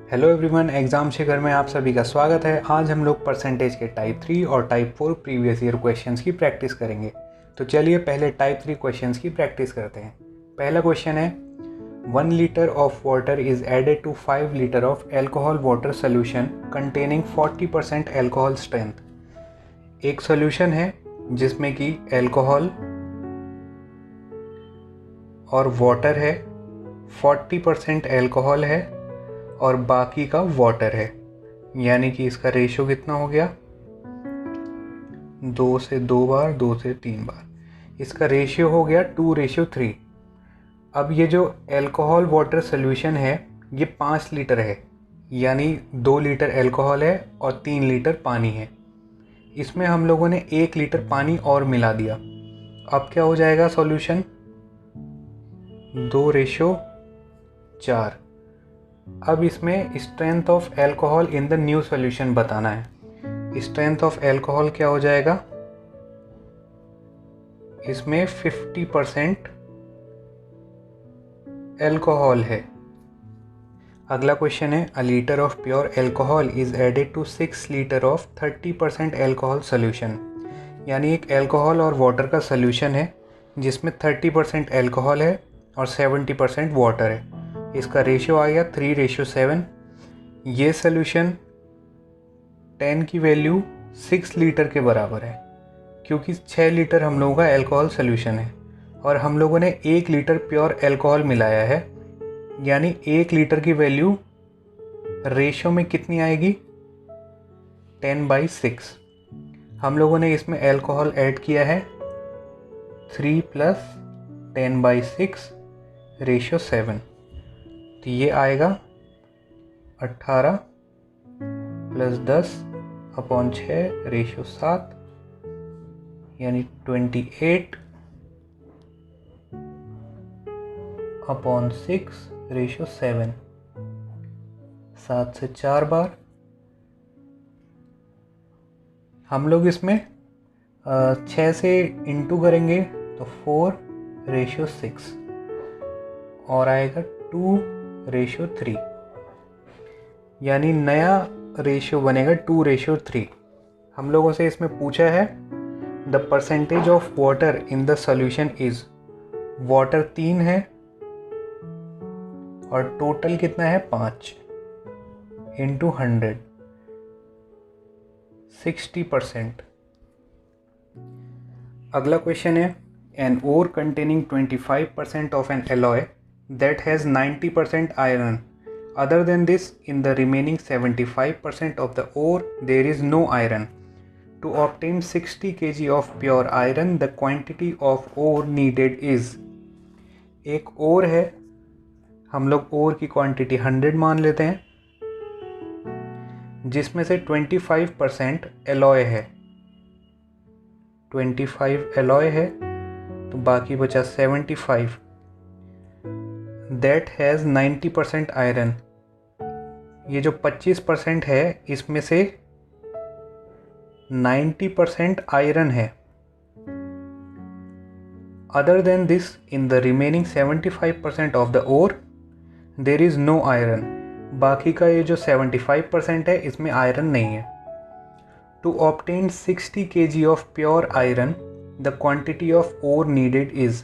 Hello everyone, exam शिखर में आप सभी का स्वागत है। आज हम लोग परसेंटेज के टाइप 3 और टाइप 4 प्रीवियस ईयर क्वेश्चंस की प्रैक्टिस करेंगे। तो चलिए पहले टाइप 3 क्वेश्चंस की प्रैक्टिस करते हैं। पहला क्वेश्चन है 1 litre of water is added to 5 litre of alcohol water solution containing 40% alcohol strength. एक सोल्यूशन है जिसमें कि एल्कोहल और वाटर है, 40% एल्कोहल है और बाकी का वाटर है, यानी कि इसका रेशियो कितना हो गया, 2 से 2 बार, 2 से 3 बार। इसका रेशियो हो गया 2:3। अब ये जो एल्कोहल वाटर सोल्यूशन है ये 5 लीटर है, यानी 2 लीटर एल्कोहल है और 3 लीटर पानी है। इसमें हम लोगों ने 1 लीटर पानी और मिला दिया। अब क्या हो जाएगा सॉल्यूशन, 2:4। अब इसमें strength of alcohol in the new solution बताना है। स्ट्रेंथ ऑफ एल्कोहल क्या हो जाएगा, इसमें 50% एल्कोहल है। अगला क्वेश्चन है a litre of pure alcohol is added to 6 litre of 30% alcohol solution. यानी एक एल्कोहल और वाटर का सोल्यूशन है जिसमें 30% एल्कोहल है और 70% वाटर है। इसका रेशियो आ गया 3:7। ये सोल्यूशन 10 की वैल्यू 6 लीटर के बराबर है, क्योंकि 6 लीटर हम लोगों का एल्कोहल सोल्यूशन है और हम लोगों ने 1 लीटर प्योर एल्कोहल मिलाया है, यानी 1 लीटर की वैल्यू रेशियो में कितनी आएगी, 10/6। हम लोगों ने इसमें एल्कोहल ऐड किया है 3 + 10/6 रेशियो 7। तो ये आएगा 18 + 10/6 रेशियो 7, यानी 28/6 रेशियो 7। 7 से 4 बार। हम लोग इसमें 6 से इंटू करेंगे तो 4:6 और आएगा 2:3, यानी नया रेशियो बनेगा 2:3। हम लोगों से इसमें पूछा है the percentage of water in the solution is, water 3 है और टोटल कितना है 5 × 100, 60%। अगला क्वेश्चन है an ore containing 25% of an alloy that has 90% iron. Other than this, in the remaining 75% of the ore, there is no iron. To obtain 60 kg of pure iron, the quantity of ore needed is। एक ओर है, हम लोग ओर की quantity 100 मान लेते हैं, जिसमें से 25% एलॉय है। 25 एलॉय है तो बाकी बचा 75। That has 90% iron. ये जो 25% है इसमें से 90% आयरन है। Other than this, in the remaining 75% of the ore there is no iron. बाकी का ये जो 75% है इसमें आयरन नहीं है। To obtain 60 kg of pure iron, the quantity of ore needed is.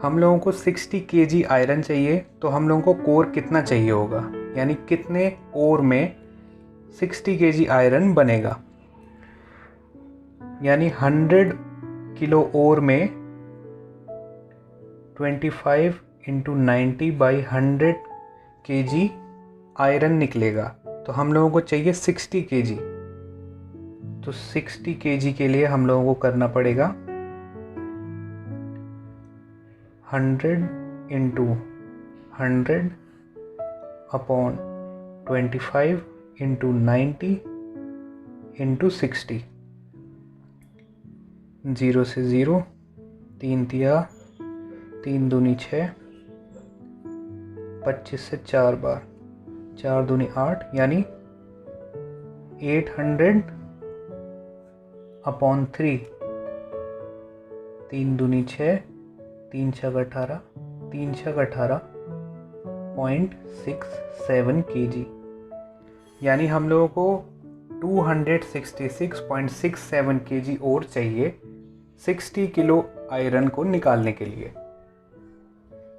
हम लोगों को 60 kg आयरन चाहिए, तो हम लोगों को कोर कितना चाहिए होगा, यानी कितने ओर में 60 kg आयरन बनेगा। यानी 100 किलो ओर में 25 × 90/100 kg आयरन निकलेगा। तो हम लोगों को चाहिए 60 kg। तो 60 kg के लिए हम लोगों को करना पड़ेगा 100 × 100/25 × 90 × 60। 0 से 0, 3 तिया 3 दूनी 6, 25 से 4 बार, 4 दूनी 8, यानी 800/3। 3 दूनी 6, 3 छक 18, 3 छक 18.67 kg। यानी हम लोगों को 266.67 kg और चाहिए 60 किलो आयरन को निकालने के लिए।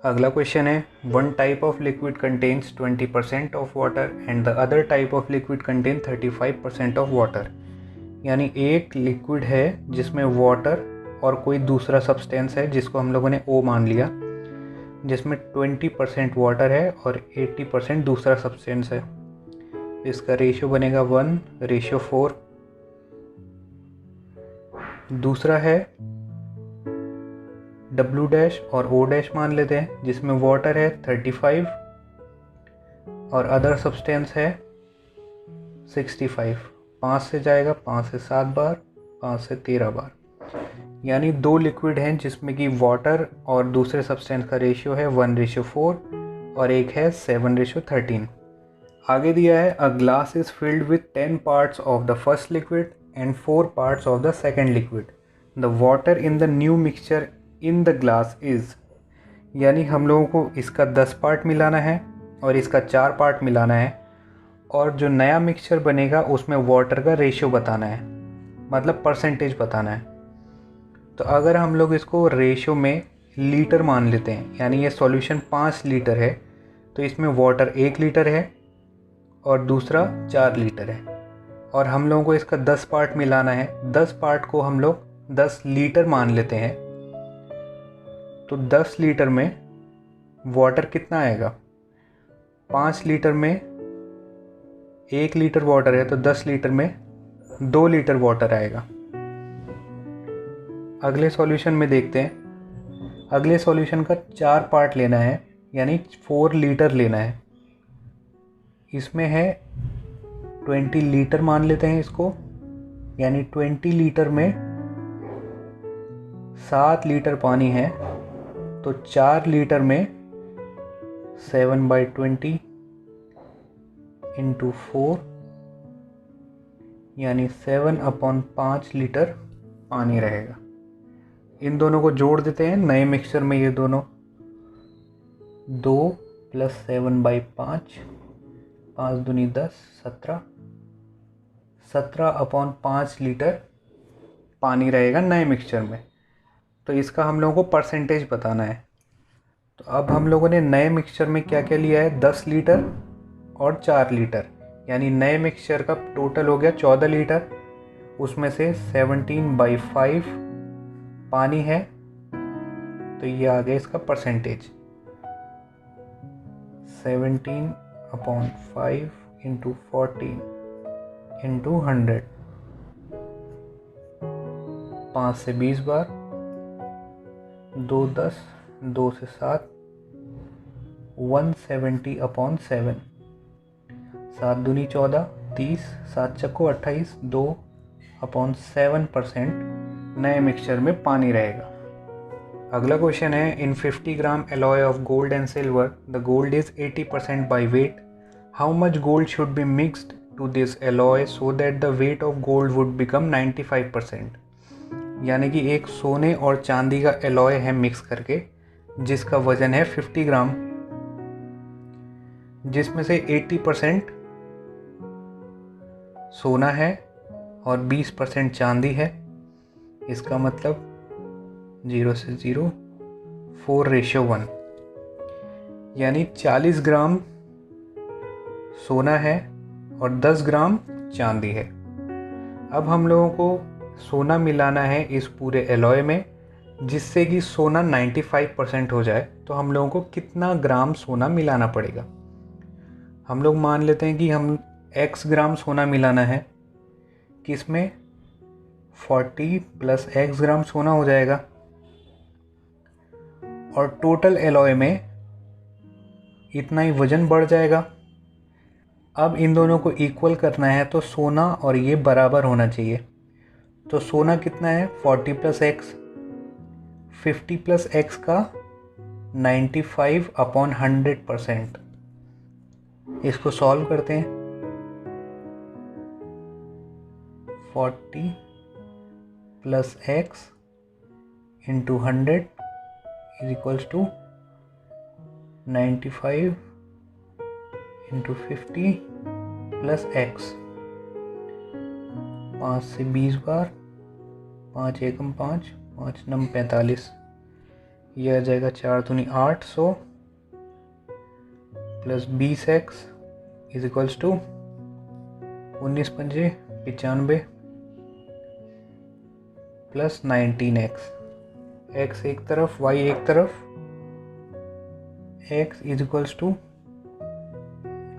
अगला क्वेश्चन है, one type of liquid contains 20% of water and the other type of liquid contain 35% of water. यानी एक लिक्विड है जिसमें वाटर और कोई दूसरा सब्सटेंस है जिसको हम लोगों ने O मान लिया, जिसमें 20% वाटर है और 80% दूसरा सब्सटेंस है। इसका रेशियो बनेगा 1:4। दूसरा है W' और O' मान लेते हैं, जिसमें वाटर है 35 और अदर सब्सटेंस है 65। 5 से जाएगा, 5 से 7 बार, 5 से 13 बार। यानी दो लिक्विड हैं जिसमें कि वाटर और दूसरे सब्सटेंस का रेशियो है 1:4 और एक है 7:13। आगे दिया है, a glass is filled with 10 parts of the first liquid and 4 parts of the second liquid. The water in the new mixture in the glass is. यानी हम लोगों को इसका 10 पार्ट मिलाना है और इसका 4 पार्ट मिलाना है, और जो नया मिक्सचर बनेगा उसमें वाटर का रेशियो बताना है, मतलब परसेंटेज बताना है। तो अगर हम लोग इसको रेशियो में लीटर मान लेते हैं, यानी ये सॉल्यूशन 5 लीटर है, तो इसमें वाटर 1 लीटर है और दूसरा 4 लीटर है, और हम लोगों को इसका 10 पार्ट मिलाना है। 10 पार्ट को हम लोग 10 लीटर मान लेते हैं, तो 10 लीटर में वाटर कितना आएगा? 5 लीटर में 1 लीटर वाटर है, तो 10 लीटर में 2 लीटर वाटर आएगा। अगले सॉल्यूशन में देखते हैं। अगले सॉल्यूशन का 4 पार्ट लेना है, यानी 4 लीटर लेना है। इसमें है 20 लीटर मान लेते हैं इसको, यानी 20 लीटर में 7 लीटर पानी है, तो 4 लीटर में 7/20 इंटू 4, यानी 7/5 लीटर पानी रहेगा। इन दोनों को जोड़ देते हैं नए मिक्सचर में। ये दोनों 2 + 7/5, 5 दूनी 10, 17, 17/5 लीटर पानी रहेगा नए मिक्सचर में। तो इसका हम लोगों को परसेंटेज बताना है। तो अब हम लोगों ने नए मिक्सचर में क्या क्या लिया है? 10 लीटर और 4 लीटर, यानी नए मिक्सचर का टोटल हो गया 14 लीटर। उसमें से 17/5 पानी है, तो ये आ गया इसका परसेंटेज। 17/5 इंटू 14 इंटू 100, 5 से 20 बार, 2 10, 2 से 7, 170/7, 7 दूनी 14, 30, 7 चक्को 28, 2/7% नए मिक्सचर में पानी रहेगा। अगला क्वेश्चन है, in 50 gram alloy of gold and silver the gold is 80% by weight. How much gold should be mixed to this alloy so that the weight of gold would become 95%। यानी कि एक सोने और चांदी का एलॉय है mix करके, जिसका वजन है 50 ग्राम, जिसमें से 80% सोना है और 20% चांदी है। इसका मतलब 0 से 0, 4:1, यानी 40 ग्राम सोना है और 10 ग्राम चांदी है। अब हम लोगों को सोना मिलाना है इस पूरे एलॉय में, जिससे कि सोना 95% हो जाए। तो हम लोगों को कितना ग्राम सोना मिलाना पड़ेगा? हम लोग मान लेते हैं कि हम x ग्राम सोना मिलाना है, किसमें 40 + x ग्राम सोना हो जाएगा, और टोटल एलॉय में इतना ही वजन बढ़ जाएगा। अब इन दोनों को इक्वल करना है, तो सोना और ये बराबर होना चाहिए। तो सोना कितना है? 40 + x, 50 + x का 95/100%। इसको सॉल्व करते हैं। 40 + x into 100 is equals to 95 into 50 plus x, 5 से 20 बार, 5 एकम 5, 5 नम 45, यह आ जाएगा 4 दूनी 800 plus 20x is equals to 19 पंजे 95 प्लस 19x, x एक तरफ y एक तरफ, x is equals to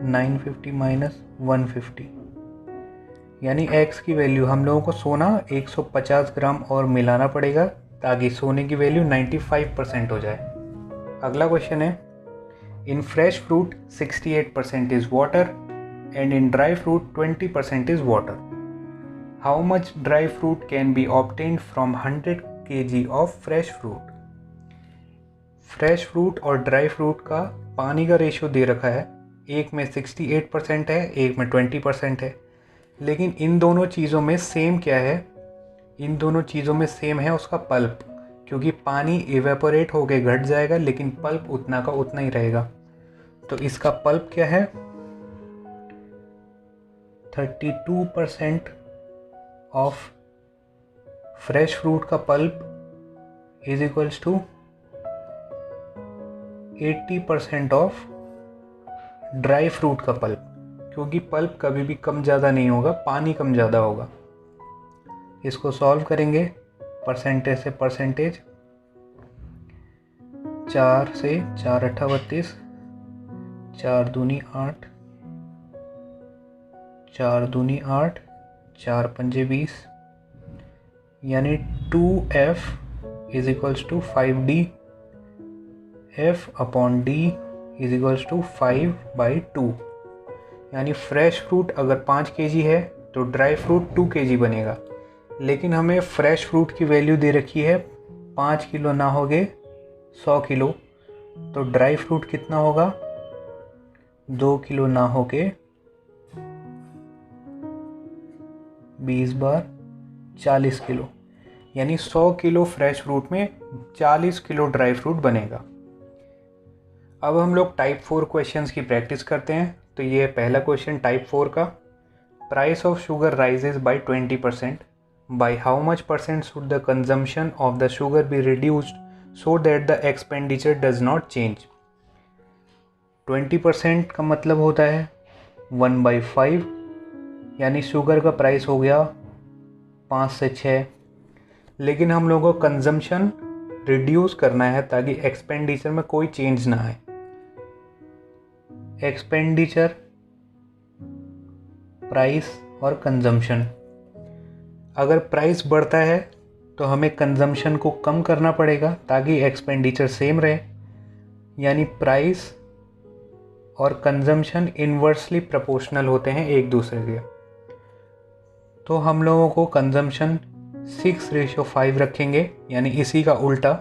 950 minus 150, यानी x की वैल्यू हम लोगों को सोना 150 ग्राम और मिलाना पड़ेगा ताकि सोने की वैल्यू 95% हो जाए। अगला क्वेश्चन है, in fresh fruit 68% is water and in dry fruit 20% is water. How much dry fruit can be obtained from 100 kg of fresh fruit? Fresh fruit और ड्राई फ्रूट का पानी का रेशियो दे रखा है, एक में 68% है, एक में 20% है, लेकिन इन दोनों चीज़ों में सेम क्या है? इन दोनों चीज़ों में सेम है उसका पल्प, क्योंकि पानी इवेपोरेट होके घट जाएगा लेकिन पल्प उतना का उतना ही रहेगा। तो इसका पल्प क्या है? 32% ऑफ फ्रेश फ्रूट का pulp is equals to 80% of dry fruit का पल्प, क्योंकि पल्प कभी भी कम ज़्यादा नहीं होगा, पानी कम ज़्यादा होगा। इसको सॉल्व करेंगे परसेंटेज से परसेंटेज, 4 से 4 अट्ठा 32, 4 दूनी 8, 4 दूनी 8, 4 पंजे 20, यानी 2f is equals to 5d, f upon d is equals to 5/2, यानी फ्रेश फ्रूट अगर 5 kg है तो ड्राई फ्रूट 2 kg बनेगा, लेकिन हमें फ्रेश फ्रूट की वैल्यू दे रखी है 5 किलो ना होगे 100 किलो, तो ड्राई फ्रूट कितना होगा? 2 किलो ना होके 20 बार 40 किलो, यानी 100 किलो फ्रेश फ्रूट में 40 किलो ड्राई फ्रूट बनेगा। अब हम लोग टाइप 4 क्वेश्चंस की प्रैक्टिस करते हैं। तो ये पहला क्वेश्चन टाइप 4 का, price of sugar rises by 20%, by how much percent should the consumption of the sugar be reduced so that the expenditure does not change. 20% का मतलब होता है 1/5, यानी शुगर का प्राइस हो गया 5 से 6, लेकिन हम लोगों को कंजम्पशन रिड्यूस करना है ताकि एक्सपेंडिचर में कोई चेंज ना आए। एक्सपेंडिचर, प्राइस और कंजम्पशन, अगर प्राइस बढ़ता है तो हमें कंजम्पशन को कम करना पड़ेगा ताकि एक्सपेंडिचर सेम रहे, यानी प्राइस और कंजम्पशन इन्वर्सली प्रोपोर्शनल होते हैं एक दूसरे के। तो हम लोगों को कंजम्पशन 6:5 रखेंगे, यानी इसी का उल्टा,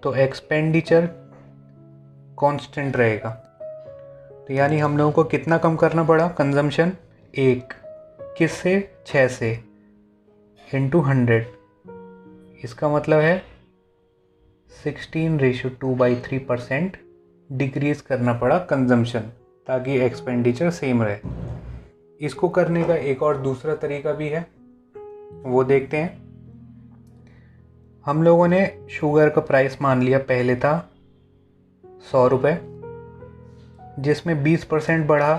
तो एक्सपेंडिचर कांस्टेंट रहेगा। तो यानी हम लोगों को कितना कम करना पड़ा कंजम्पशन? 1, किससे? 6 से, इंटू 100, इसका मतलब है 16:2/3% डिक्रीज करना पड़ा कंजम्पशन ताकि एक्सपेंडिचर सेम रहे। इसको करने का एक और दूसरा तरीका भी है, वो देखते हैं। हम लोगों ने शुगर का प्राइस मान लिया, पहले था 100 रुपये, जिसमें 20% बढ़ा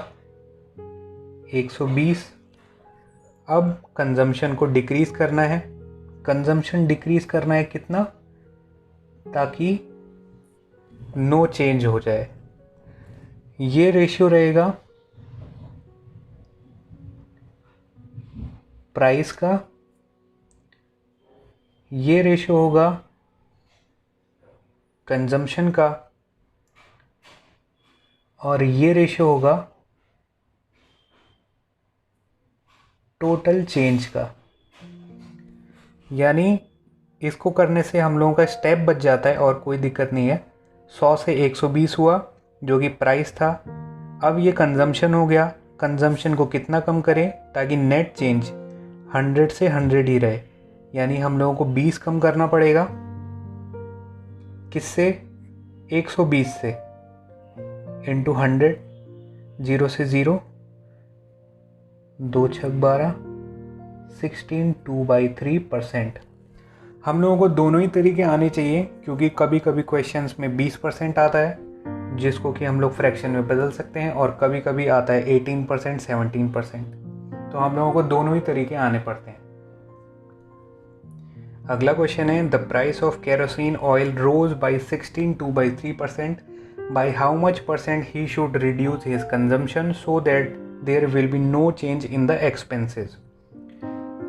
120। अब कंजम्पशन को डिक्रीज करना है। कंजम्पशन डिक्रीज करना है कितना? ताकि नो चेंज हो जाए। ये रेशियो रहेगा प्राइस का, ये रेशियो होगा कंजम्पशन का, और ये रेशियो होगा टोटल चेंज का। यानी इसको करने से हम लोगों का स्टेप बच जाता है और कोई दिक्कत नहीं है। 100 से 120 हुआ जो कि प्राइस था, अब ये कंजम्पशन हो गया। कंजम्पशन को कितना कम करें ताकि नेट चेंज 100 से 100 ही रहे, यानी हम लोगों को 20 कम करना पड़ेगा। किससे? 120 से, इंटू 100, 0 से 0, 2 छक 12, 16 2/3%। हम लोगों को दोनों ही तरीके आने चाहिए, क्योंकि कभी कभी क्वेश्चंस में 20% आता है जिसको कि हम लोग फ्रैक्शन में बदल सकते हैं, और कभी कभी आता है 18%, 17%। तो हम लोगों को दोनों ही तरीके आने पड़ते हैं। अगला क्वेश्चन है, the price of kerosene oil rose by 16 2/3%, by how much percent he should reduce his consumption so that there will be no change in the expenses.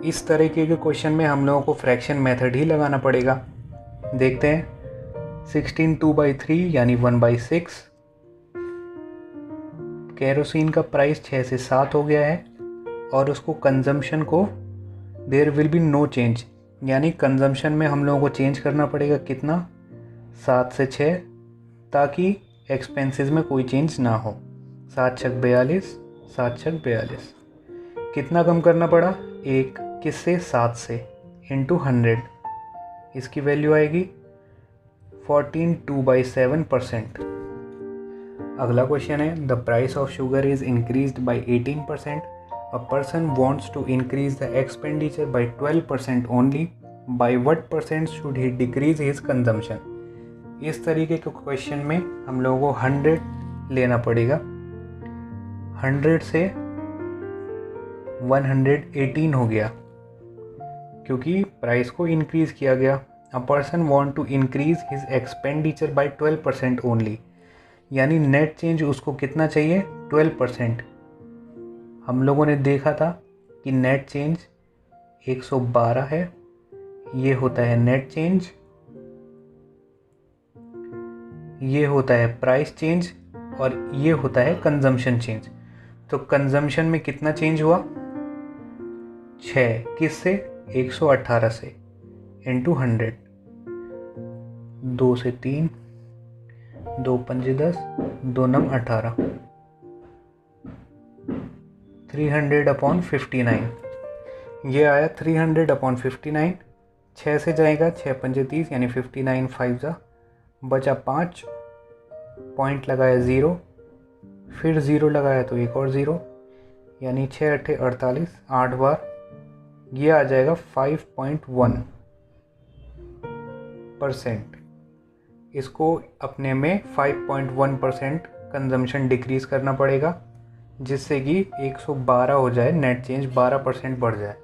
इस तरीके के क्वेश्चन में हम लोगों को फ्रैक्शन मेथड ही लगाना पड़ेगा। देखते हैं। 16 2/3 यानी 1/6। केरोसिन का प्राइस 6 से 7 हो गया है, और उसको कंजम्पशन को there will be no change, यानी कंजम्पशन में हम लोगों को चेंज करना पड़ेगा कितना, 7 से 6, ताकि एक्सपेंसेस में कोई चेंज ना हो। 7 छक 42, 7 छक 42। कितना कम करना पड़ा, 1 किससे, 7 से, इंटू 100। इसकी वैल्यू आएगी 14 2/7%। अगला क्वेश्चन है, the price of sugar is increased by 18%। A person wants to increase the expenditure by 12% only. By what percent should he decrease his consumption? इस तरीके के क्वेश्चन में हम लोगों को 100 लेना पड़ेगा। 100 से 118 हो गया, क्योंकि प्राइस को इंक्रीज किया गया। A person want to increase his expenditure by 12% only, यानी नेट चेंज उसको कितना चाहिए, 12%। हम लोगों ने देखा था कि नेट चेंज 112 है, ये होता है नेट चेंज, ये होता है प्राइस चेंज, और ये होता है कंजम्पशन चेंज। तो कंजम्पशन में कितना चेंज हुआ, 6 किससे, 118 से, इंटू 100। 2 से 3, 2 पंजे 10, 2 नम 18, 300/59। ये आया 300/59। 6 से जाएगा, 6 पंजे 30, यानी 59 5 बचा 5, पॉइंट लगाया 0, फिर 0 लगाया तो एक और 0, यानी 6 8 48, 8 बार। ये आ जाएगा 5.1%। इसको अपने में 5.1% कंजम्पशन डिक्रीज करना पड़ेगा, जिससे कि 112 हो जाए, नेट चेंज 12% बढ़ जाए।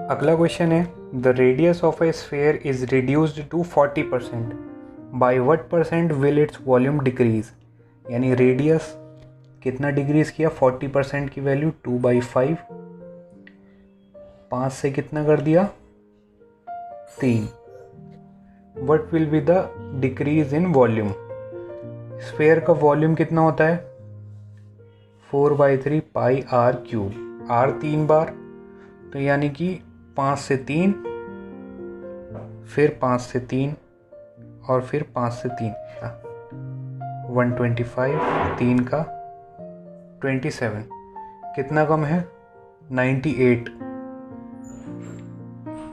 अगला क्वेश्चन है, the radius of a sphere is reduced to 40%। By what percent will its volume decrease, यानी रेडियस कितना डिक्रीज किया, 40% की वैल्यू 2/5। 5 से कितना कर दिया, 3। What will be the decrease in volume, sphere का वॉल्यूम कितना होता है, 4/3 पाई आर क्यूब, आर 3 बार, तो यानी कि 5 से 3, फिर 5 से 3, और फिर 5 से 3 का 125, 3 का 27, कितना कम है, 98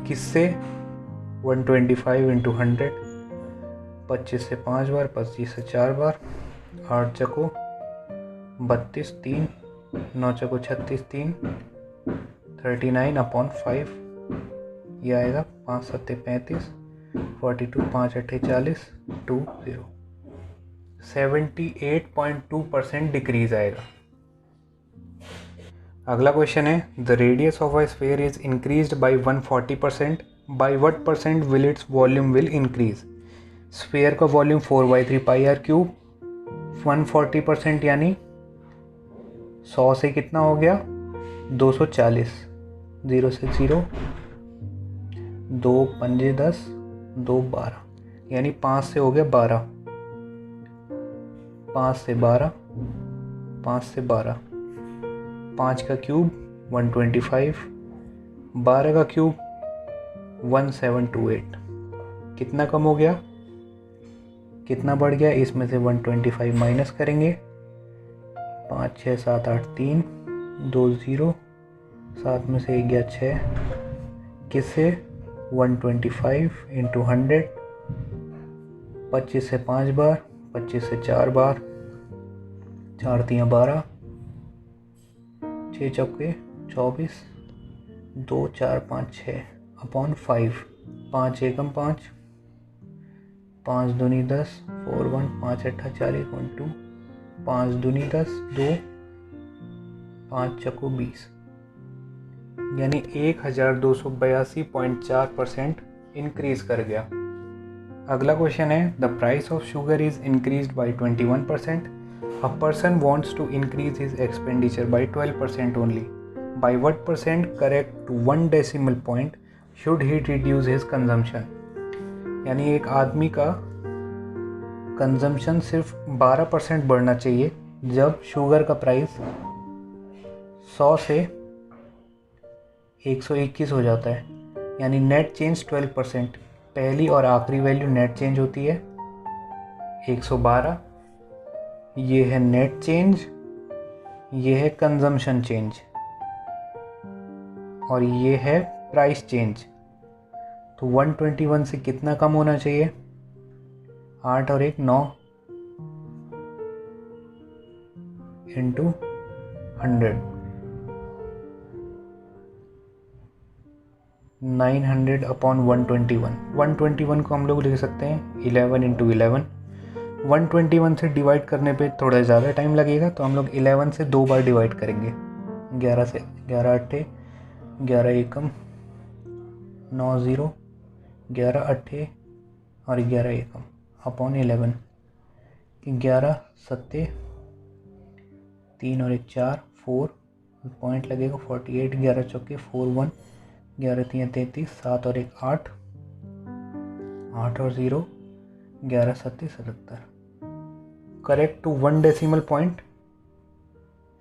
किससे, 125 इंटू 100, 25 से 5 बार, 25 से 4 बार, 8 चको 32, 3, 9 चको 36, 3, 39/5। ये आएगा 5 7 35, 42, 5 8 40, 2 0, 78.2% डिक्रीज आएगा। अगला क्वेश्चन है, the radius of a sphere is increased bye 140%। Bye what percent will its volume will increase, sphere का वॉल्यूम 4/3 पाई आर क्यूब, 140% यानी 100 से कितना हो गया, 240, 0 से 0, 2 पंजे 10, 2 12, यानी 5 से हो गया 12, 5 से 12, 5 से 12, 5 का क्यूब 125, 12 का क्यूब 1728। कितना कम हो गया, कितना बढ़ गया, इसमें से 125 माइनस करेंगे, 5 6 7 8 3, 2 0, 7 में से 1 गया 6, किससे, 125 इंटू 100, 25 से 5 बार, 25 से 4 बार, 4 3 12, 6 चौके 24, 2 4 5 6 अपॉन 5, 5 एकम 5, 5 दूनी 10, 4 1 5 अट्ठा 40.2, 5 दूनी 10, 2 5 चक्को 20, यानी 1282.4% इंक्रीज कर गया। अगला क्वेश्चन है the price of sugar is increased by 21%। A person wants to increase his expenditure by 12% only. By what percent correct to 1 decimal point should he reduce his consumption. यानी एक आदमी का कंजम्पशन सिर्फ 12% बढ़ना चाहिए जब शुगर का प्राइस 100 से 121 हो जाता है, यानी नेट चेंज 12%। पहली और आखिरी वैल्यू नेट चेंज होती है 112, ये है नेट चेंज, ये है कंजम्पशन चेंज और ये है प्राइस चेंज। तो 121 से कितना कम होना चाहिए? 8 और 1 9 इंटू 100, 900 अपॉन 121। 121 को हम लोग लिख सकते हैं 11 इंटू 11। 121 से डिवाइड करने पे थोड़ा ज़्यादा टाइम लगेगा, तो हम लोग 11 से 2 बार डिवाइड करेंगे। 11 से 11 अट्ठे 11 एकम 9 0, 11 अट्ठे और 11 एकम अपॉन 11, 11 सत्ते 3 और 1 4, 4 पॉइंट लगेगा 48, 11 चौके 41, 11 3 33, 7 और 1 8, 8 और 0, 11 सत्ते 77। Correct to 1 decimal point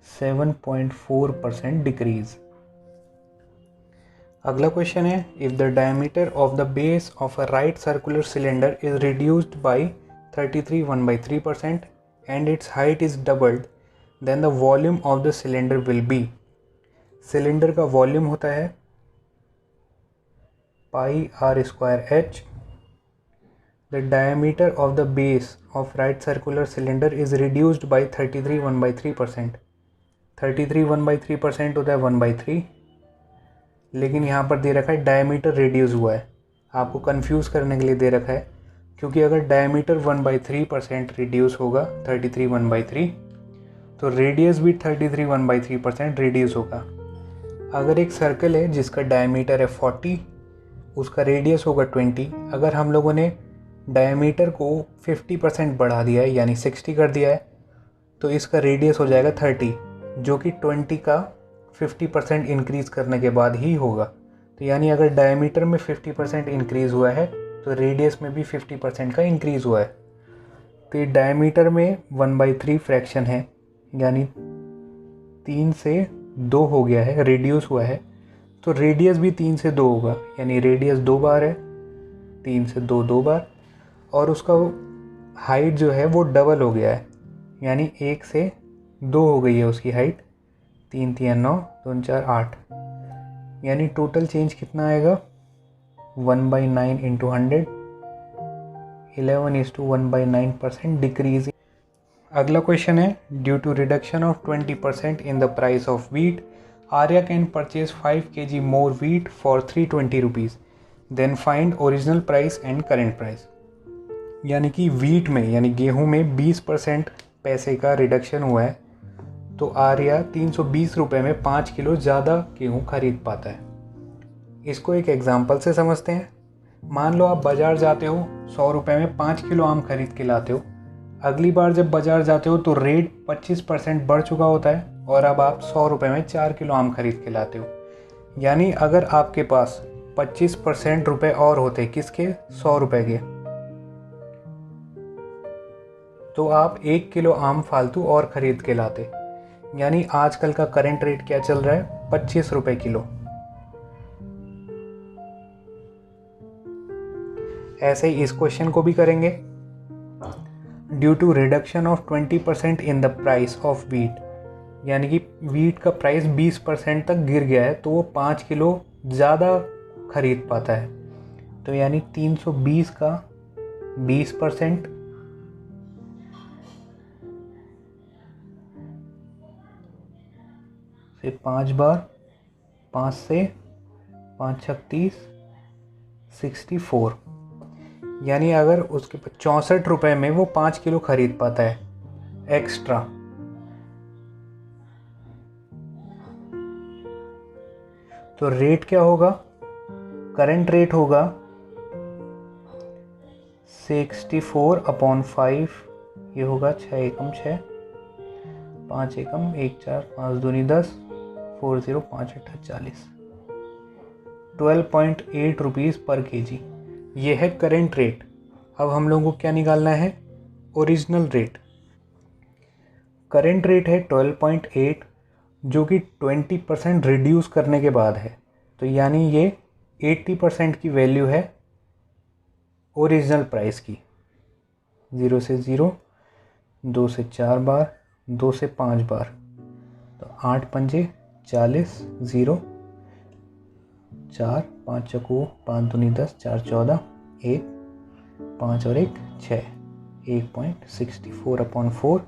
7.4% decrease. अगला क्वेश्चन है if the diameter of the base of a right circular cylinder is reduced by 33 1/3% and its height is doubled then the volume of the cylinder will be. Cylinder का volume होता है pi r square h. The diameter of the base of right circular cylinder is reduced by 33 1/3%। 33 1/3% होता है 1/3, लेकिन यहाँ पर दे रखा है डायमीटर रिड्यूस हुआ है, आपको कंफ्यूज करने के लिए दे रखा है, क्योंकि अगर डायमीटर 1/3% रिड्यूस होगा 33 1/3, तो रेडियस भी 33 1/3% रिड्यूस होगा। अगर एक सर्कल है जिसका डायमीटर है 40, उसका रेडियस होगा 20। अगर हम लोगों ने डायमीटर को 50% बढ़ा दिया है यानी 60 कर दिया है, तो इसका रेडियस हो जाएगा 30, जो कि 20 का 50% इंक्रीज करने के बाद ही होगा। तो यानी अगर डायमीटर में 50% इंक्रीज हुआ है तो रेडियस में भी 50% का इंक्रीज हुआ है। तो ये डायमीटर में 1/3 फ्रैक्शन है, यानी 3 से 2 हो गया है, रिड्यूस हुआ है, तो रेडियस भी 3 से 2 होगा, यानी रेडियस 2 बार है, 3 से 2 2 बार, और उसका हाइट जो है वो डबल हो गया है, यानी 1 से 2 हो गई है उसकी हाइट। 3 3 9 2 4 8, यानी टोटल चेंज कितना आएगा 1/9 इंटू 100, 11:1/9% डिक्रीज। अगला क्वेश्चन है due to reduction of 20% in the price of wheat Arya can purchase 5 kg more wheat for 320 rupees, then find original price and current price. यानी कि वीट में यानी गेहूं में 20% पैसे का रिडक्शन हुआ है, तो आर्या 320 रुपये में 5 किलो ज़्यादा गेहूँ खरीद पाता है। इसको एक एग्जाम्पल से समझते हैं। मान लो आप बाज़ार जाते हो, 100 रुपये में 5 किलो आम खरीद के लाते हो। अगली बार जब बाज़ार जाते हो तो रेट 25% बढ़ चुका होता है और अब आप 100 रुपये में 4 किलो आम खरीद के लाते हो। यानी अगर आपके पास 25% रुपये और होते, किसके? 100 रुपये के, तो आप 1 किलो आम फालतू और ख़रीद के लाते। यानी आजकल का करंट रेट क्या चल रहा है? 25 रुपये किलो। ऐसे ही इस क्वेश्चन को भी करेंगे। Due to reduction of 20% in the price of wheat, यानी कि वीट का प्राइस 20% तक गिर गया है, तो वो 5 किलो ज़्यादा खरीद पाता है। तो यानी 320 का 20%, से 5 बार, 5 से 5 36 64, यानी अगर उसके 64 रुपये में वो 5 किलो खरीद पाता है एक्स्ट्रा। तो रेट क्या होगा? करंट रेट होगा 64/5, ये होगा 6 एकम 6, 5 एकम 1 4 5 दूनी 10, 40 5 8 40, 12.8 रुपीज़ पर केजी। ये है करेंट रेट। अब हम लोगों को क्या निकालना है? Original rate. करेंट रेट है 12.8, जो कि 20% रिड्यूस करने के बाद है, तो यानी ये 80% की वैल्यू है ओरिजिनल प्राइस की। 0 से 0, 2 से 4 बार, 2 से 5 बार, तो 8 पंजे 40, 0 4, 5 चकू 5 दूनी 10, 4 14, 1 5 और 1 6, 1.64/4,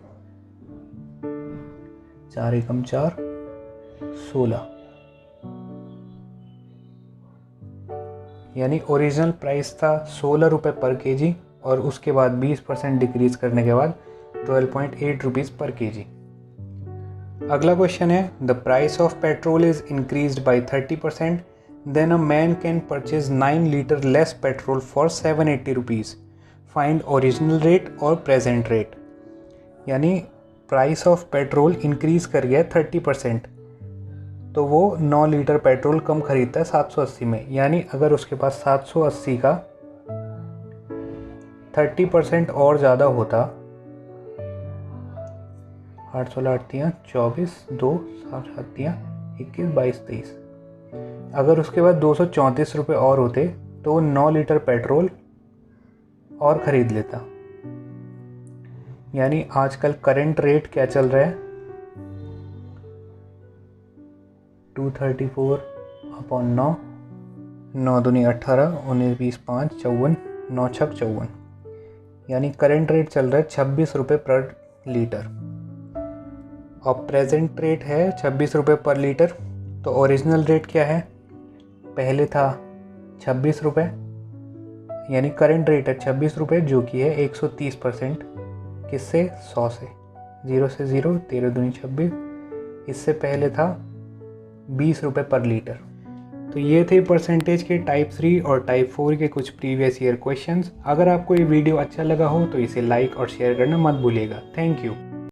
4 एकम 4 16, यानी ओरिजिनल प्राइस था 16 रुपये पर केजी, और उसके बाद 20% डिक्रीज करने के बाद 12.8 रुपीज़ पर केजी। अगला क्वेश्चन है, the price of petrol is increased by 30%, then a man can purchase 9 litre less petrol for 780 rupees. Find original rate और प्रेजेंट रेट। यानी प्राइस ऑफ पेट्रोल इंक्रीज कर गया 30%, तो वो 9 लीटर पेट्रोल कम खरीदता है 780 में। यानी अगर उसके पास 780 का 30% और ज़्यादा होता, 8 16 8 24, 2 7 7 21 22 23, अगर उसके बाद 234 रुपये और होते तो वो 9 लीटर पेट्रोल और ख़रीद लेता। यानी आजकल करंट रेट क्या चल रहा है? 234/9, 9 दूनी 18, 19 20 5 54, 9 छक 54, यानी करंट रेट चल रहा है 26 रुपये पर लीटर, और प्रेजेंट रेट है 26 रुपये पर लीटर। तो ओरिजिनल रेट क्या है? पहले था 26 रुपये, यानी करंट रेट है 26 रुपये, जो कि है 130%। किससे? 100 से। 0 से 0, 13 दूनी 26, इससे पहले था 20 रुपये पर लीटर। तो ये थे परसेंटेज के टाइप 3 और टाइप 4 के कुछ प्रीवियस ईयर क्वेश्चंस। अगर आपको ये वीडियो अच्छा लगा हो तो इसे लाइक और शेयर करना मत भूलिएगा। Thank you.